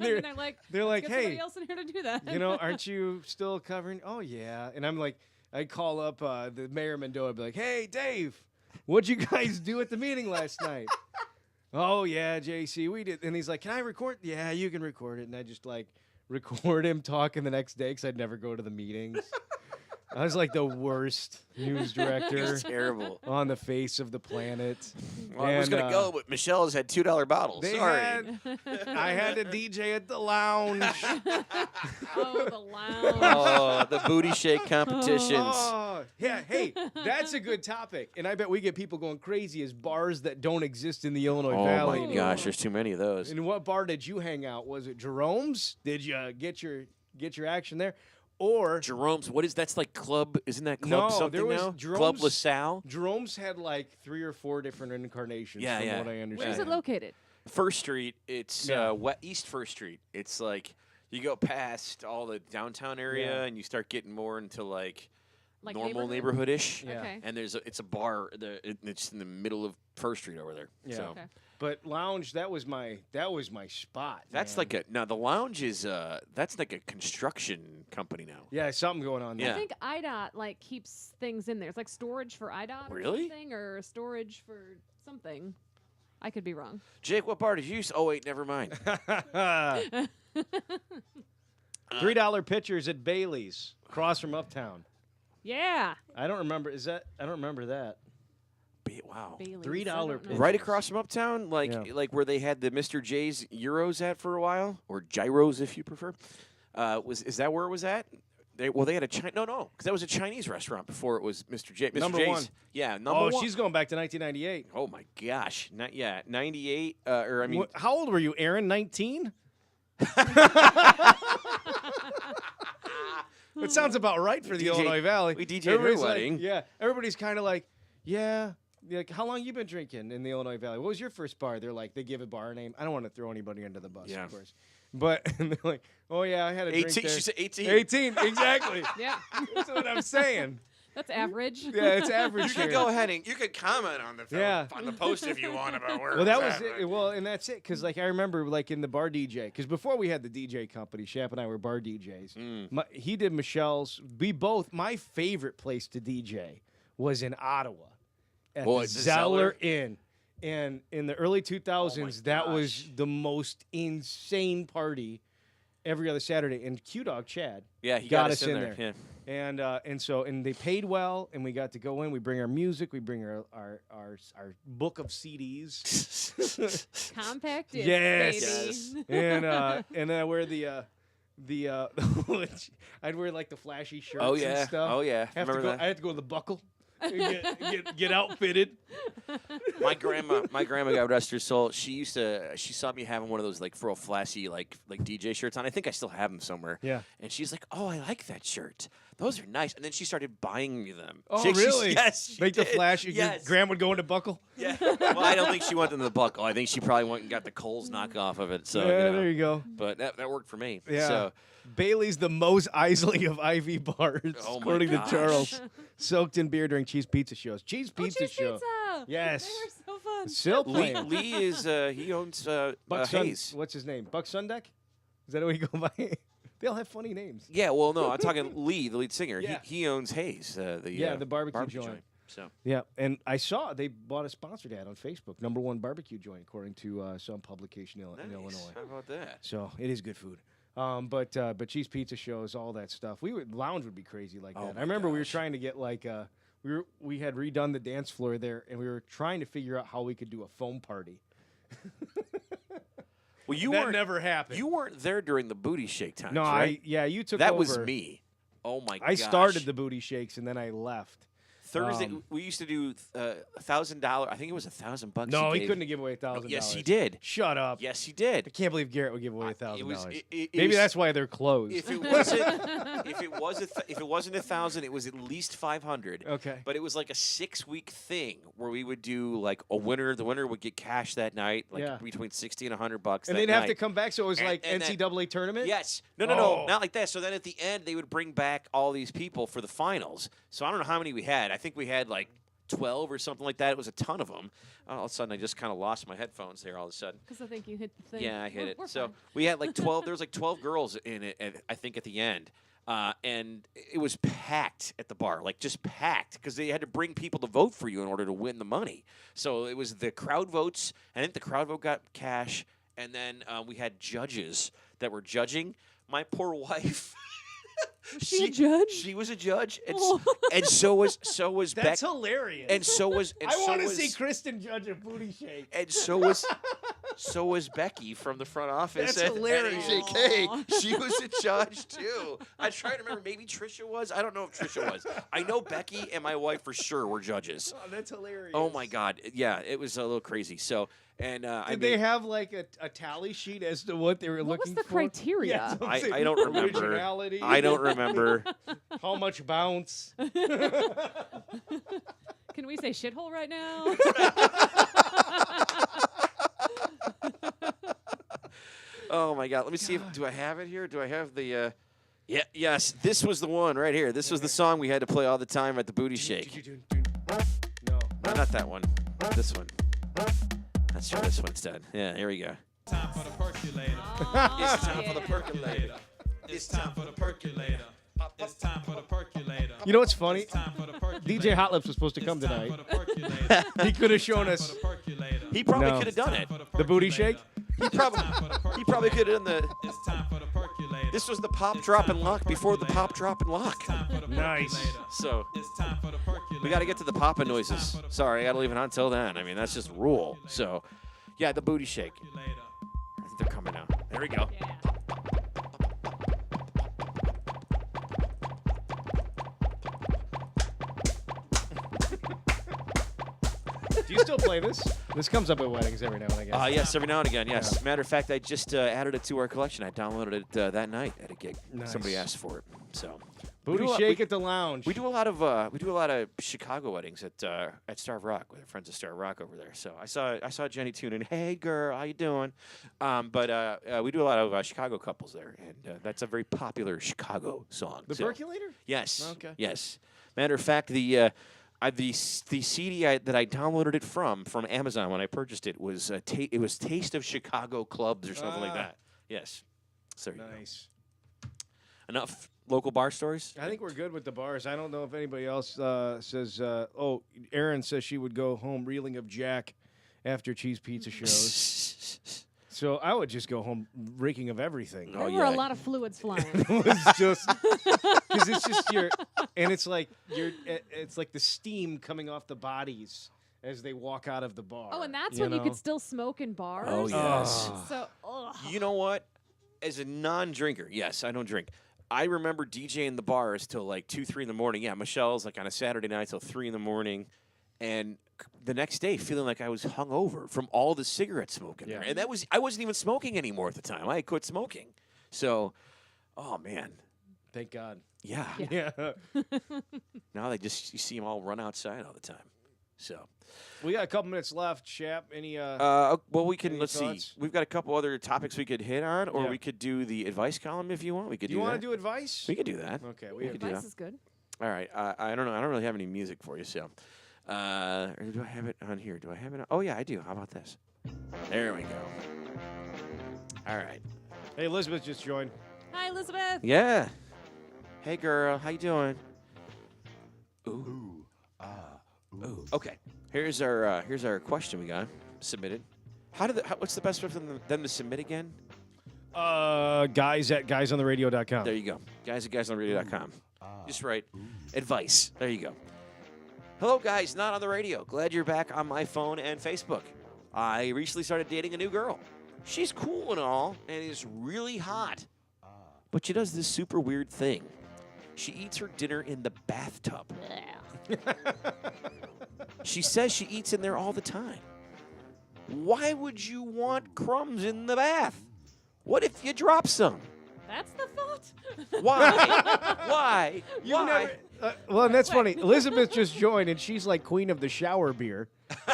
they're like, they're like, get hey, somebody else in here to do that. aren't you still covering? Oh yeah. And I'm like, I'd call up the Mayor Mendoza, and be like, hey Dave, what'd you guys do at the meeting last night? Oh yeah, JC, we did. And he's like, can I record? Yeah, you can record it. And I just record him talking the next day because I'd never go to the meetings. I was like the worst news director terrible on the face of the planet. Well, I was going to go, but Michelle's had $2 bottles. Sorry. I had to DJ at the lounge. Oh, the lounge. Oh, the booty shake competitions. Oh, yeah, hey, that's a good topic. And I bet we get people going crazy as bars that don't exist in the Illinois Valley. Oh, my gosh, there's too many of those. And what bar did you hang out? Was it Jerome's? Did you get your action there? Or Jerome's, what is that's like club? Isn't that club something there was now? Jerome's, Club LaSalle? Jerome's had 3 or 4 different incarnations from what I understand. Where's it located? First Street. It's East First Street. It's you go past all the downtown area and you start getting more into normal neighborhood-ish. Yeah. Okay. And it's a bar. It's in the middle of First Street over there. Yeah. So. Okay. But lounge, that was my spot. That's man. the lounge is that's like a construction company now. Yeah, something going on there. I think IDOT keeps things in there. It's like storage for IDOT or Really? something, or storage for something. I could be wrong. Jake, what bar did you use? Oh wait, never mind. $3 pitchers at Bailey's, across from Uptown. Yeah. I don't remember. I don't remember that. Wow. Bailey's, $3 pitchers. Right across from Uptown, like where they had the Mr. J's Euros at for a while, or Gyros if you prefer. Is that where it was at? They had a because that was a Chinese restaurant before it was Mr. J. Mr. Number J's. one. Yeah, number one. She's going back to 1998. Oh my gosh, 98. How old were you, Aaron? 19. It sounds about right for the Illinois Valley. We DJ'd her wedding. Everybody's kind of like, yeah. Like, how long you been drinking in the Illinois Valley? What was your first bar? They're like, they give a bar name. I don't want to throw anybody under the bus, of course. But and they're like, oh yeah, I had a 18. drink there. She said 18. 18, exactly. Yeah. That's what I'm saying. That's average. Yeah, it's average. You can go ahead and you can comment on the post if you want about where. Well, that was it. Well, and that's it. Because like I remember, like in the bar DJ, because before we had the DJ company, Shap and I were bar DJs. He did Michelle's. My favorite place to DJ was in Ottawa at the Zeller Inn. And in the early 2000s, that was the most insane party every other Saturday. And Q-Dog Chad he got us in there. Yeah. And they paid well, and we got to go in. We bring our music. We bring our book of CDs. Compact disc, yes. baby. And then I wear I'd wear like the flashy shirts and stuff. Oh yeah. I had to go to the Buckle. Get outfitted. My grandma, God rest her soul, she saw me having one of those like real flashy like DJ shirts on. I think I still have them somewhere. Yeah. And she's like, "Oh, I like that shirt. Those are nice." And then she started buying me them. Oh, really? Yes. Like did. the flashy. Yes. Your grandma would go into Buckle. Yeah. Well, I don't think she went into the Buckle. I think she probably went and got the Kohl's knockoff of it. So there you go. But that worked for me. Yeah. So. Bailey's the Mose Eisley of IV bars, according to Charles. Soaked in beer during cheese pizza shows. Cheese pizza show. Yes. They were so fun. Still playing. Lee is he owns Hayes. What's his name? Buck Sundeck? Is that what he go by? They all have funny names. Yeah, well, no, I'm talking Lee, the lead singer. Yeah. He owns Hayes, the barbecue joint. So yeah, and I saw they bought a sponsored ad on Facebook. #1 barbecue joint, according to some publication in Illinois. How about that? So it is good food. But cheese pizza shows, all that stuff. Lounge would be crazy like that. I remember we were trying to get like we had redone the dance floor there, and we were trying to figure out how we could do a foam party. Well, that never happened. You weren't there during the booty shake times, No, right? you took that over. was me. Oh my gosh. I started the booty shakes and then I left. Thursday, we used to do $1,000. I think it was $1,000. No, he couldn't have given away $1,000. Yes, he did. Shut up. Yes, he did. I can't believe Garrett would give away $1,000. Maybe that's why they're closed. If it wasn't, if it wasn't $1,000, it was at least $500. Okay. But it was like a 6-week thing where we would do like a winner. The winner would get cash that night, like between $60 and $100. And they'd have to come back, so it was like NCAA tournament. Yes. No, not like that. So then at the end, they would bring back all these people for the finals. So I don't know how many we had. I think we had like 12 or something like that. It was a ton of them. All of a sudden, I just kind of lost my headphones there all of a sudden. Because I think you hit the thing. Yeah, I hit it. We're So fine. we had like 12. There was like 12 girls in it, I think, at the end. And it was packed at the bar, like just packed, because they had to bring people to vote for you in order to win the money. So it was the crowd votes. I think the crowd vote got cash. And then we had judges that were judging. My poor wife. Was she a judge? She was a judge, and so was Becky. That's hilarious. And so was. And I so want to was, see Kristen judge a booty shake. And so was Becky from the front office. That's hilarious. At AJK. She was a judge too. I try to remember. Maybe Trisha was. I don't know if Trisha was. I know Becky and my wife for sure were judges. Oh, that's hilarious. Oh my God. Yeah, it was a little crazy. So. And did they have like a tally sheet as to what they were looking for? What was the criteria? Yeah, I don't remember. Originality. I don't remember. How much bounce? Can we say shithole right now? Oh my God! Let me see. Do I have it here? Do I have the? Yeah. Yes. This was the one right here. This was the song we had to play all the time at the booty shake. No, not that one. This one. Let's try this one instead. Yeah, here we go. Time for the percolator. It's time for the percolator. It's time for the percolator. It's time for the percolator. You know what's funny? DJ Hot Lips was supposed to come tonight. He could have shown us. He probably could have done it. The booty shake? He probably could have done the. It's time for the percolator. This was the pop, drop, and lock before the pop, drop, and lock. Nice. So we got to get to the popping noises. Sorry, I got to leave it on until then. I mean, that's just rule. So, yeah, the booty shake. I think they're coming now. There we go. Do you still play this? This comes up at weddings every now and again. Yes, every now and again, yes. Matter of fact, I just added it to our collection. I downloaded it that night at a gig. Nice. Somebody asked for it. So Booty shake at the lounge. We do a lot of Chicago weddings at Starve Rock with our friends at Starve Rock over there. So I saw Jenny tune in. Hey girl, how you doing? But we do a lot of Chicago couples there, and that's a very popular Chicago song. The Percolator? Yes. Okay. Yes. Matter of fact, the CD that I downloaded it from Amazon when I purchased it was it was Taste of Chicago Clubs or something like that. Yes. So nice. Enough local bar stories? I think we're good with the bars. I don't know if anybody else says, Erin says she would go home reeling of Jack after Cheese Pizza shows. So I would just go home reeking of everything. There were a lot of fluids flying. It was just because it's just it's like the steam coming off the bodies as they walk out of the bar. Oh, and that's when you could still smoke in bars? Oh, yes. So, ugh. You know what? As a non-drinker, yes, I don't drink. I remember DJing the bars till like 2, 3 in the morning. Yeah, Michelle's like on a Saturday night till 3 in the morning, and the next day feeling like I was hungover from all the cigarette smoking there. And I wasn't even smoking anymore at the time. I had quit smoking. So, oh man, thank God. Yeah. Yeah. Now you see them all run outside all the time. So, we got a couple minutes left. Shap, any? Well, we can. any Let's thoughts? see. We've got a couple other topics we could hit on, or Yeah. we could do the advice column if you want. We could Do do you that. want to do advice? We could do that. Okay, we could do Advice that. is good. All right. I don't know. I don't really have any music for you, so. Or do I have it on here? Do I have it? Oh yeah, I do. How about this? There we go. All right. Hey, Elizabeth just joined. Hi, Elizabeth. Yeah. Hey, girl. How you doing? Ooh. Ooh. Okay. Here's our question we got submitted. What's the best way for them to submit again? Guys at guysontheradio.com. There you go. Guys at guysontheradio.com. Just write advice. There you go. Hello, guys. Not on the radio. Glad you're back on my phone and Facebook. I recently started dating a new girl. She's cool and all, and is really hot. But she does this super weird thing. She eats her dinner in the bathtub. She says she eats in there all the time. Why would you want crumbs in the bath? What if you drop some? That's the thought? Why? Why? You Why? never. Well, and that's funny. Elizabeth just joined, and she's like queen of the shower beer.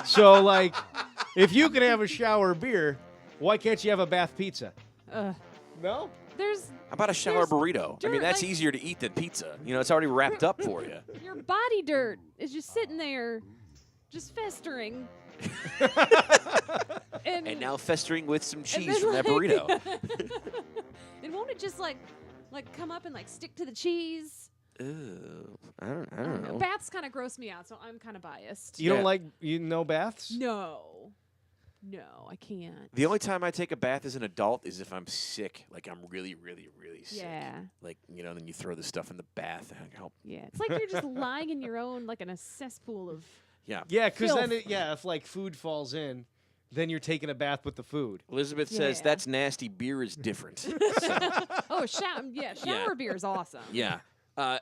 So, like, if you can have a shower beer, why can't you have a bath pizza? No? There's How about a shower burrito? I mean, dirt, that's like- easier to eat than pizza. You know, it's already wrapped up for you. your body dirt is just sitting there, just festering. And now festering with some and cheese then, from that like- burrito. And won't it just like come up and like stick to the cheese? Ew. I don't know. Baths kind of gross me out, so I'm kind of biased. You don't like baths? No, I can't. The only time I take a bath as an adult is if I'm sick. Like, I'm really, really, really sick. Yeah. Like, then you throw the stuff in the bath. And help. Yeah, it's like you're just lying in your own, like in a cesspool of. Yeah. Yeah, because then, Filth. if like food falls in, then you're taking a bath with the food. Elizabeth says Yeah. that's nasty. Beer is different. Oh, shower beer is awesome. Yeah.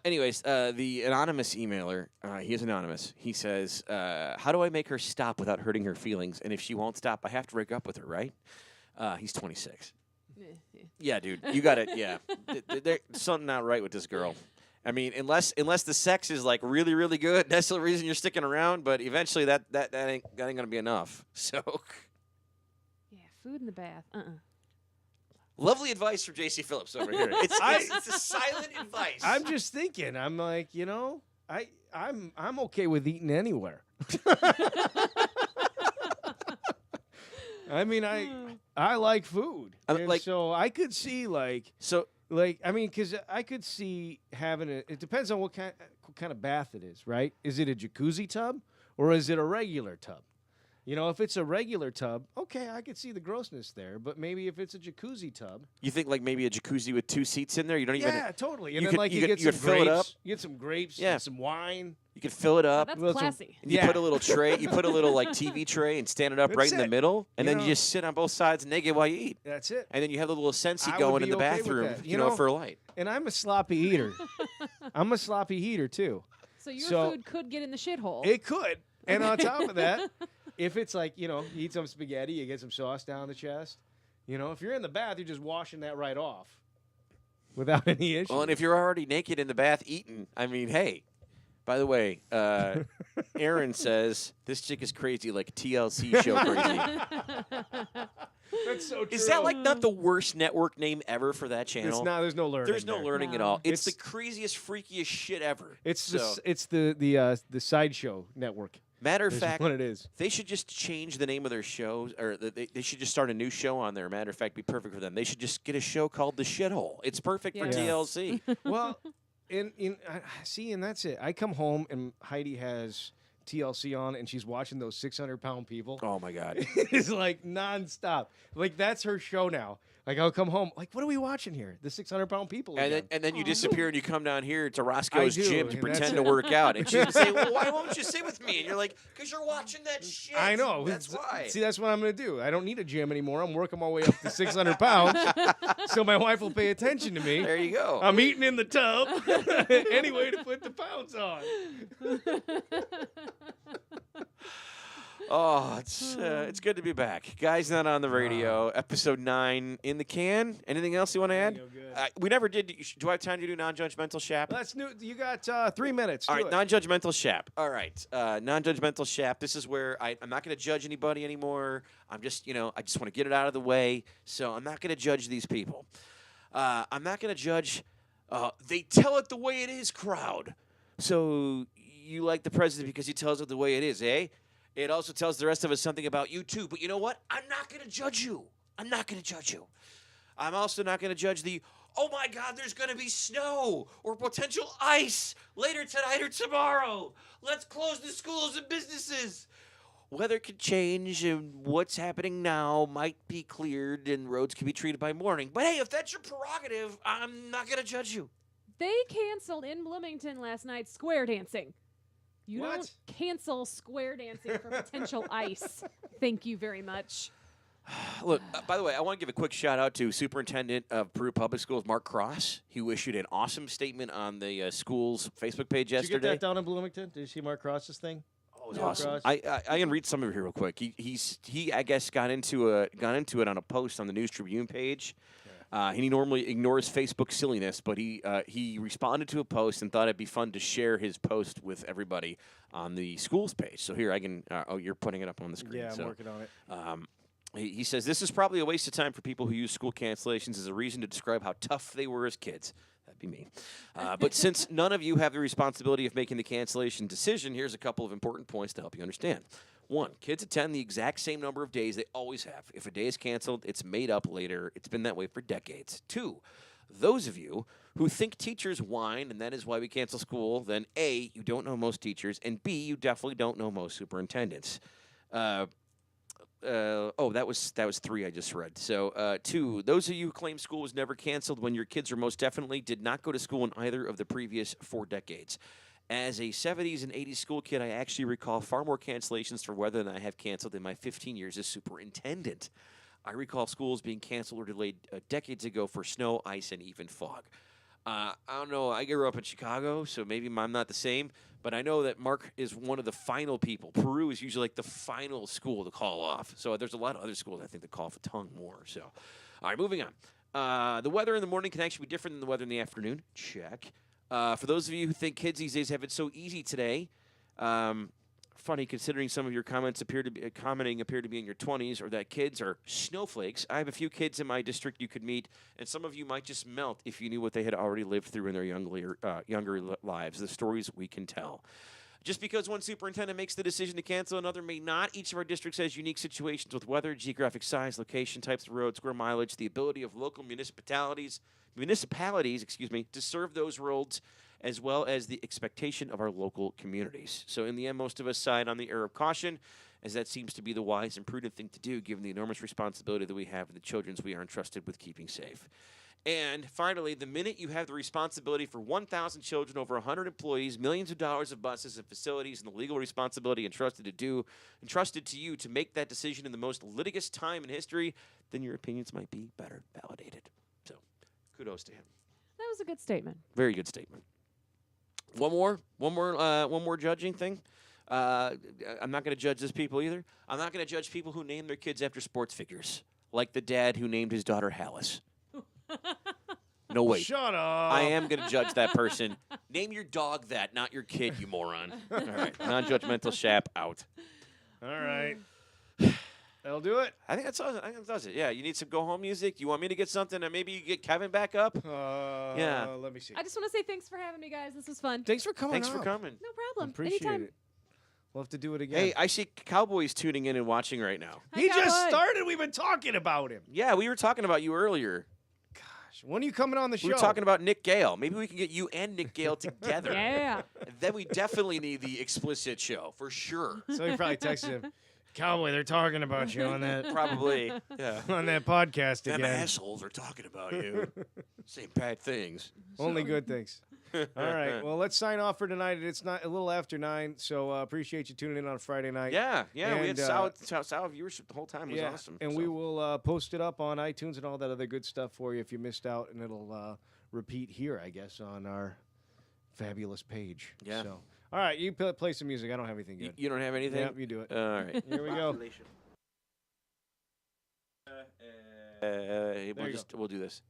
Anyways, the anonymous emailer, he is anonymous. He says, how do I make her stop without hurting her feelings? And if she won't stop, I have to break up with her, right? He's 26. Yeah, dude. You got it. Yeah. There's something not right with this girl. I mean, unless the sex is like really, really good, that's the reason you're sticking around. But eventually that ain't gonna be enough. So Yeah, food in the bath. lovely advice from J.C. Phillips over here. It's a silent advice. I'm just thinking. I'm like, I'm okay with eating anywhere. I mean, I like food, and so I could see because I could see having it depends on what kind of bath it is, right? Is it a jacuzzi tub or is it a regular tub? You know, if it's a regular tub, okay, I could see the grossness there. But maybe if it's a jacuzzi tub, You think like maybe a jacuzzi with 2 seats in there? You don't even. yeah, totally. And you then could- like you you could- get you some could fill it up. grapes. You get some grapes. Yeah. And some wine. You could fill it up. That's Well, some- classy. And you Yeah. put a little tray. You put a little like TV tray and stand it up That's right in the it. middle, and You then know- you just sit on both sides naked while you eat. That's it. And then you have the little Scentsy I would going be in the okay with bathroom, that. you know, for a light. And I'm a sloppy eater. I'm a sloppy eater too. So your food could get in the shithole. It could. And on top of that, if it's like, you eat some spaghetti, you get some sauce down the chest. If you're in the bath, you're just washing that right off without any issue. Well, and if you're already naked in the bath eating, I mean, hey. By the way, Aaron says this chick is crazy, like TLC show crazy. That's so true. Is that like not the worst network name ever for that channel? It's not. There's no learning. There's no there. learning at all. It's the craziest, freakiest shit ever. It's So- the sideshow network. Matter of Is fact, what it is. They should just change the name of their shows, or they should just start a new show on there. Matter of fact, be perfect for them. They should just get a show called The Shithole. It's perfect for Yes. TLC. Well, and that's it. I come home and Heidi has TLC on, and she's watching those 600-pound people. Oh my God! It's like nonstop. Like that's her show now. Like I'll come home, like what are we watching here? The 600-pound people. And again. then you disappear and you come down here to Roscoe's do, gym to and pretend that's to it. work out. And she'd say, "Well, why won't you sit with me?" And you're like, "Because you're watching that shit." I know. That's why. See, that's what I'm going to do. I don't need a gym anymore. I'm working my way up to 600 pounds, so my wife will pay attention to me. There you go. I'm eating in the tub. Any way to put the pounds on. Oh, it's good to be back. Guys Not on the Radio, episode 9 in the can. Anything else you want to add? We never did. Do I have time to do non-judgmental Shap? That's new. You got 3 minutes. All Do right, it. non-judgmental Shap. All right, non-judgmental Shap. This is where I'm not going to judge anybody anymore. I'm just, I just want to get it out of the way. So I'm not going to judge these people. I'm not going to judge. They tell it the way it is, crowd. So you like the president because he tells it the way it is, eh? It also tells the rest of us something about you, too. But you know what? I'm not going to judge you. I'm not going to judge you. I'm also not going to judge oh, my God, there's going to be snow or potential ice later tonight or tomorrow. Let's close the schools and businesses. Weather could change, and what's happening now might be cleared, and roads can be treated by morning. But, hey, if that's your prerogative, I'm not going to judge you. They canceled in Bloomington last night square dancing. You don't cancel square dancing for potential ice. Thank you very much. Look, by the way, I want to give a quick shout out to Superintendent of Peru Public Schools, Mark Cross, who issued an awesome statement on the school's Facebook page Did you yesterday. get that down in Bloomington? Did you see Mark Cross's thing? Oh, it was awesome. I can read some of it here real quick. He I guess got into it on a post on the News Tribune page. He normally ignores Facebook silliness, but he responded to a post and thought it'd be fun to share his post with everybody on the school's page. So here I can. You're putting it up on the screen. Yeah, I'm so, working on it. He says this is probably a waste of time for people who use school cancellations as a reason to describe how tough they were as kids. That'd be me. But since none of you have the responsibility of making the cancellation decision, here's a couple of important points to help you understand. 1, kids attend the exact same number of days they always have. If a day is canceled, it's made up later. It's been that way for decades. 2, those of you who think teachers whine and that is why we cancel school, then A, you don't know most teachers, and B, you definitely don't know most superintendents. That was 3 I just read. So 2, those of you who claim school was never canceled when your kids are most definitely did not go to school in either of the previous 4 decades. As a 70s and 80s school kid, I actually recall far more cancellations for weather than I have canceled in my 15 years as superintendent. I recall schools being canceled or delayed decades ago for snow, ice, and even fog. I don't know. I grew up in Chicago, so maybe I'm not the same. But I know that Mark is one of the final people. Peru is usually like the final school to call off. So there's a lot of other schools I think that call off a ton more. So, all right, moving on. The weather in the morning can actually be different than the weather in the afternoon. Check. For those of you who think kids these days have it so easy today, funny considering some of your comments appear to be in your 20s, or that kids are snowflakes. I have a few kids in my district you could meet, and some of you might just melt if you knew what they had already lived through in their younger lives, the stories we can tell. Just because one superintendent makes the decision to cancel, another may not. Each of our districts has unique situations with weather, geographic size, location, types of roads, square mileage, the ability of local municipalities, to serve those roads, as well as the expectation of our local communities. So in the end, most of us side on the air of caution, as that seems to be the wise and prudent thing to do given the enormous responsibility that we have and the children we are entrusted with keeping safe. And finally, the minute you have the responsibility for 1,000 children, over 100 employees, millions of dollars of buses and facilities, and the legal responsibility entrusted to you to make that decision in the most litigious time in history, then your opinions might be better validated. So, kudos to him. That was a good statement. Very good statement. One more judging thing. I'm not going to judge these people either. I'm not going to judge people who name their kids after sports figures, like the dad who named his daughter Hallis. No, wait. Shut up. I am going to judge that person. Name your dog that, not your kid, you moron. All right. Non-judgmental Shap out. All right. That'll do it. I think that does it. Yeah, you need some go-home music? You want me to get something and maybe you get Kevin back up? Yeah. Let me see. I just want to say thanks for having me, guys. This was fun. Thanks for coming. Thanks for coming. No problem. Appreciate Anytime. it. We'll have to do it again. Hey, I see Cowboys tuning in and watching right now. He just started. We've been talking about him. Yeah, we were talking about you earlier. When are you coming on the show? We were talking about Nick Gale. Maybe we can get you and Nick Gale together. Yeah. Then we definitely need the explicit show, for sure. So he probably texted him, Cowboy, they're talking about you on that. Probably, yeah. On that podcast Them again. assholes are talking about you. Saying bad things. Only good things. All right. Well, let's sign off for tonight. It's not a little after 9, so appreciate you tuning in on Friday night. Yeah. And, We had solid viewership the whole time. It was awesome. And we will post it up on iTunes and all that other good stuff for you if you missed out, and it'll repeat here, I guess, on our fabulous page. Yeah. So, all right. You play some music. I don't have anything good. You don't have anything? Yep, you do it. All right. Here we go. We'll do this.